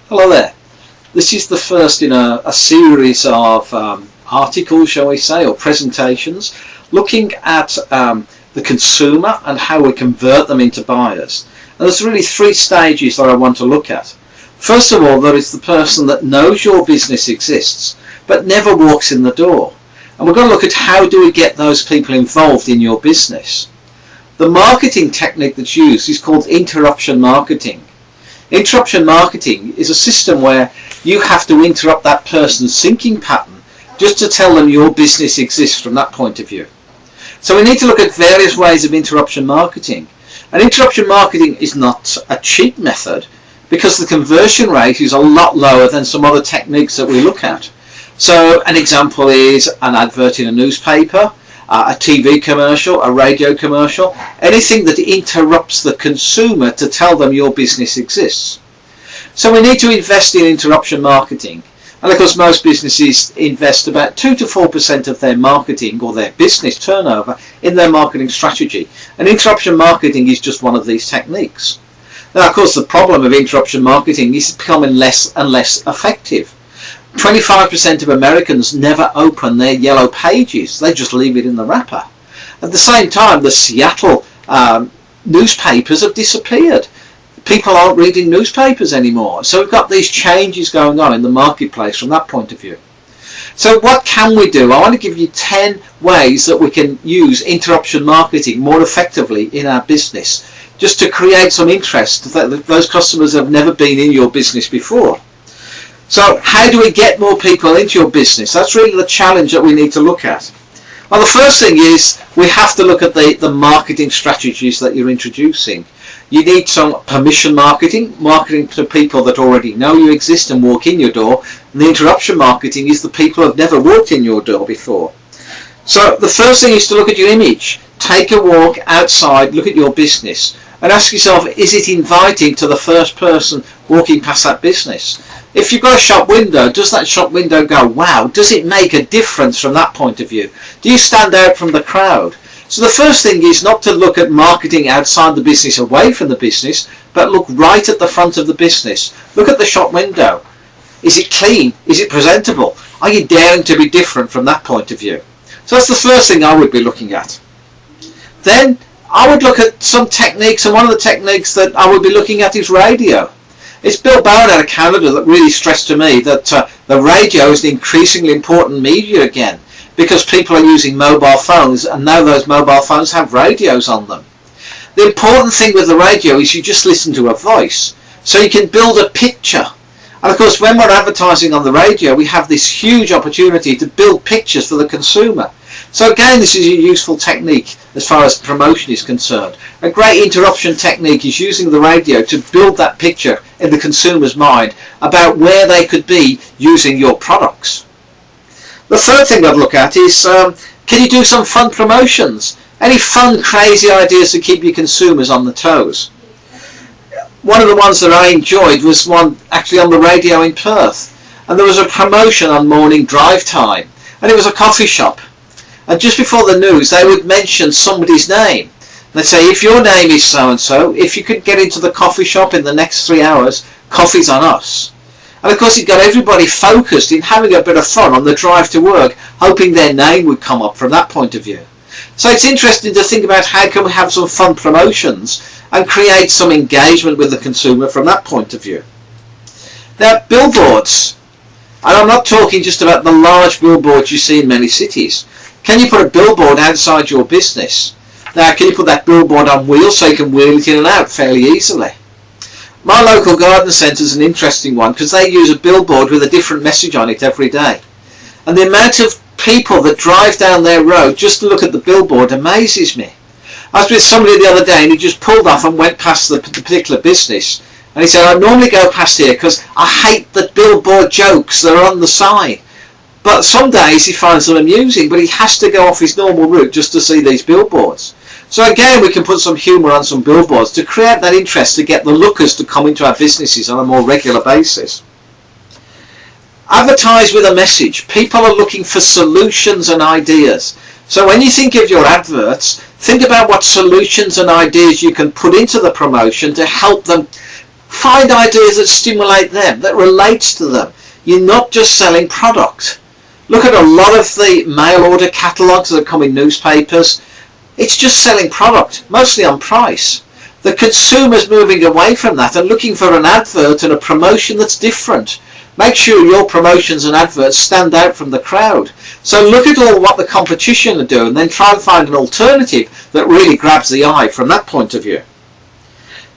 Hello there. This is the first in a series of articles, shall we say, or presentations, looking at the consumer and how we convert them into buyers. And there's really three stages that I want to look at. First of all, there is the person that knows your business exists, but never walks in the door. And we're going to look at how do we get those people involved in your business. The marketing technique that's used is called interruption marketing. Interruption marketing is a system where you have to interrupt that person's thinking pattern just to tell them your business exists from that point of view. So we need to look at various ways of interruption marketing. And interruption marketing is not a cheap method because the conversion rate is a lot lower than some other techniques that we look at. So an example is an advert in a newspaper, a TV commercial, a radio commercial, anything that interrupts the consumer to tell them your business exists. So we need to invest in interruption marketing. And of course most businesses invest about 2 to 4% of their marketing or their business turnover in their marketing strategy. And interruption marketing is just one of these techniques. Now of course the problem of interruption marketing is becoming less and less effective. 25% of Americans never open their yellow pages, they just leave it in the wrapper. At the same time, the Seattle newspapers have disappeared. People aren't reading newspapers anymore. So we've got these changes going on in the marketplace from that point of view. So what can we do? I want to give you 10 ways that we can use interruption marketing more effectively in our business, just to create some interest that those customers have never been in your business before. So how do we get more people into your business? That's really the challenge that we need to look at. Well, the first thing is we have to look at the marketing strategies that you're introducing. You need some permission marketing to people that already know you exist and walk in your door. And the interruption marketing is the people who have never walked in your door before. So the first thing is to look at your image. Take a walk outside, look at your business, and ask yourself, is it inviting to the first person walking past that business? If you've got a shop window, does that shop window go, wow, does it make a difference from that point of view? Do you stand out from the crowd? So the first thing is not to look at marketing outside the business, away from the business, but look right at the front of the business. Look at the shop window. Is it clean? Is it presentable? Are you daring to be different from that point of view? So that's the first thing I would be looking at. Then I would look at some techniques, and one of the techniques that I would be looking at is radio. It's Bill Bowen out of Canada that really stressed to me that the radio is an increasingly important media again, because people are using mobile phones, and now those mobile phones have radios on them. The important thing with the radio is you just listen to a voice, so you can build a picture. And of course when we're advertising on the radio, we have this huge opportunity to build pictures for the consumer. So again, this is a useful technique as far as promotion is concerned. A great interruption technique is using the radio to build that picture in the consumer's mind about where they could be using your products. The third thing I'd look at is, can you do some fun promotions? Any fun, crazy ideas to keep your consumers on the toes? One of the ones that I enjoyed was one actually on the radio in Perth. And there was a promotion on morning drive time. And it was a coffee shop. And just before the news, they would mention somebody's name. They'd say, if your name is so-and-so, if you could get into the coffee shop in the next 3 hours, coffee's on us. And of course it got everybody focused in having a bit of fun on the drive to work, hoping their name would come up from that point of view. So it's interesting to think about how can we have some fun promotions and create some engagement with the consumer from that point of view. Now, billboards. And I'm not talking just about the large billboards you see in many cities. Can you put a billboard outside your business? Now, can you put that billboard on wheels so you can wheel it in and out fairly easily? My local garden centre is an interesting one because they use a billboard with a different message on it every day. And the amount of people that drive down their road just to look at the billboard amazes me. I was with somebody the other day and he just pulled off and went past the particular business. And he said, I normally go past here because I hate the billboard jokes that are on the sign. But some days he finds them amusing, but he has to go off his normal route just to see these billboards. So again, we can put some humour on some billboards to create that interest to get the lookers to come into our businesses on a more regular basis. Advertise with a message. People are looking for solutions and ideas. So when you think of your adverts, think about what solutions and ideas you can put into the promotion to help them Find ideas that stimulate them, that relates to them. You're not just selling product. Look at a lot of the mail order catalogues that come in newspapers. It's just selling product, mostly on price. The consumer's moving away from that and looking for an advert and a promotion that's different. Make sure your promotions and adverts stand out from the crowd. So look at all what the competition are doing, then try and find an alternative that really grabs the eye from that point of view.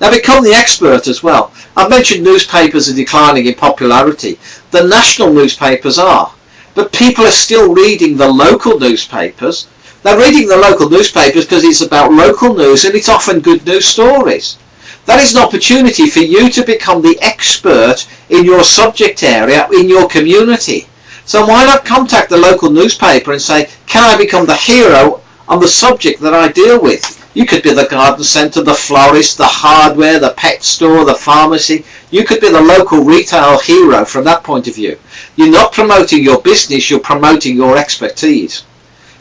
Now become the expert as well. I've mentioned newspapers are declining in popularity. The national newspapers are. But people are still reading the local newspapers. They're reading the local newspapers because it's about local news and it's often good news stories. That is an opportunity for you to become the expert in your subject area, in your community. So why not contact the local newspaper and say, can I become the hero on the subject that I deal with? You could be the garden centre, the florist, the hardware, the pet store, the pharmacy. You could be the local retail hero from that point of view. You're not promoting your business, you're promoting your expertise.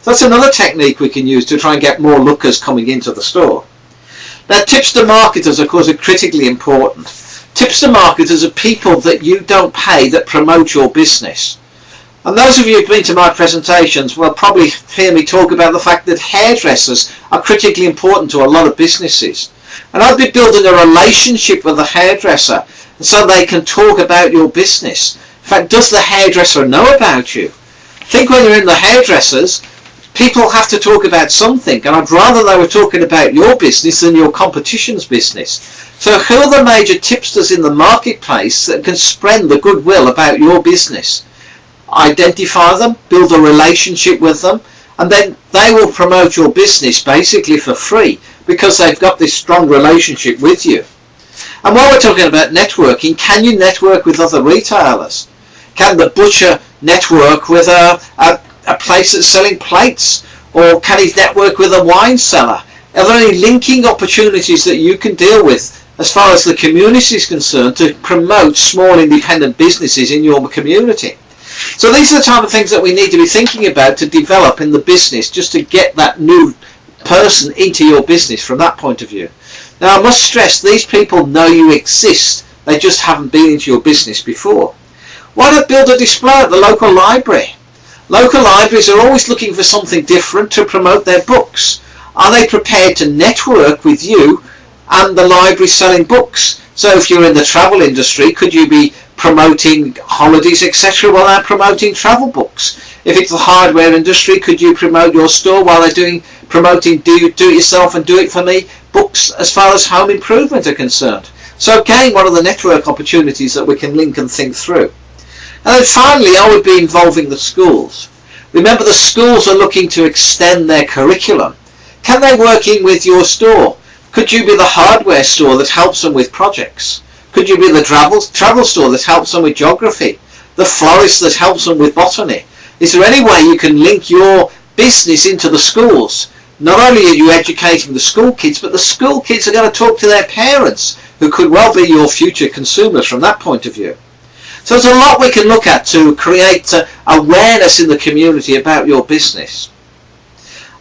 So that's another technique we can use to try and get more lookers coming into the store. Now, tips to marketers, of course, are critically important. Tips to marketers are people that you don't pay that promote your business. And those of you who've been to my presentations will probably hear me talk about the fact that hairdressers are critically important to a lot of businesses. And I'll be building a relationship with the hairdresser so they can talk about your business. In fact, does the hairdresser know about you? Think when you're in the hairdressers, people have to talk about something, and I'd rather they were talking about your business than your competition's business. So who are the major tipsters in the marketplace that can spread the goodwill about your business? Identify them, build a relationship with them, and then they will promote your business basically for free because they've got this strong relationship with you. And while we're talking about networking, can you network with other retailers? Can the butcher network with a place that's selling plates? Or can he network with a wine cellar? Are there any linking opportunities that you can deal with as far as the community is concerned to promote small independent businesses in your community? So these are the type of things that we need to be thinking about to develop in the business, just to get that new person into your business from that point of view. Now I must stress, these people know you exist, they just haven't been into your business before. Why not build a display at the local library? Local libraries are always looking for something different to promote their books. Are they prepared to network with you and the library selling books? So if you're in the travel industry, could you be promoting holidays, etc., while they're promoting travel books? If it's the hardware industry, could you promote your store while they're promoting do it yourself and do it for me books as far as home improvement are concerned? So again, one of the network opportunities that we can link and think through. And then finally, I would be involving the schools. Remember, the schools are looking to extend their curriculum. Can they work in with your store? Could you be the hardware store that helps them with projects? Could you be the travel store that helps them with geography? The florist that helps them with botany? Is there any way you can link your business into the schools? Not only are you educating the school kids, but the school kids are going to talk to their parents, who could well be your future consumers from that point of view. So there's a lot we can look at to create awareness in the community about your business.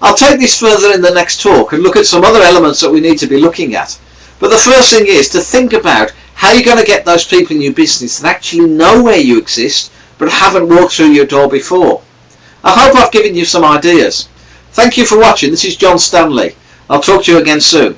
I'll take this further in the next talk and look at some other elements that we need to be looking at. But the first thing is to think about how you're going to get those people in your business that actually know where you exist but haven't walked through your door before. I hope I've given you some ideas. Thank you for watching. This is John Stanley. I'll talk to you again soon.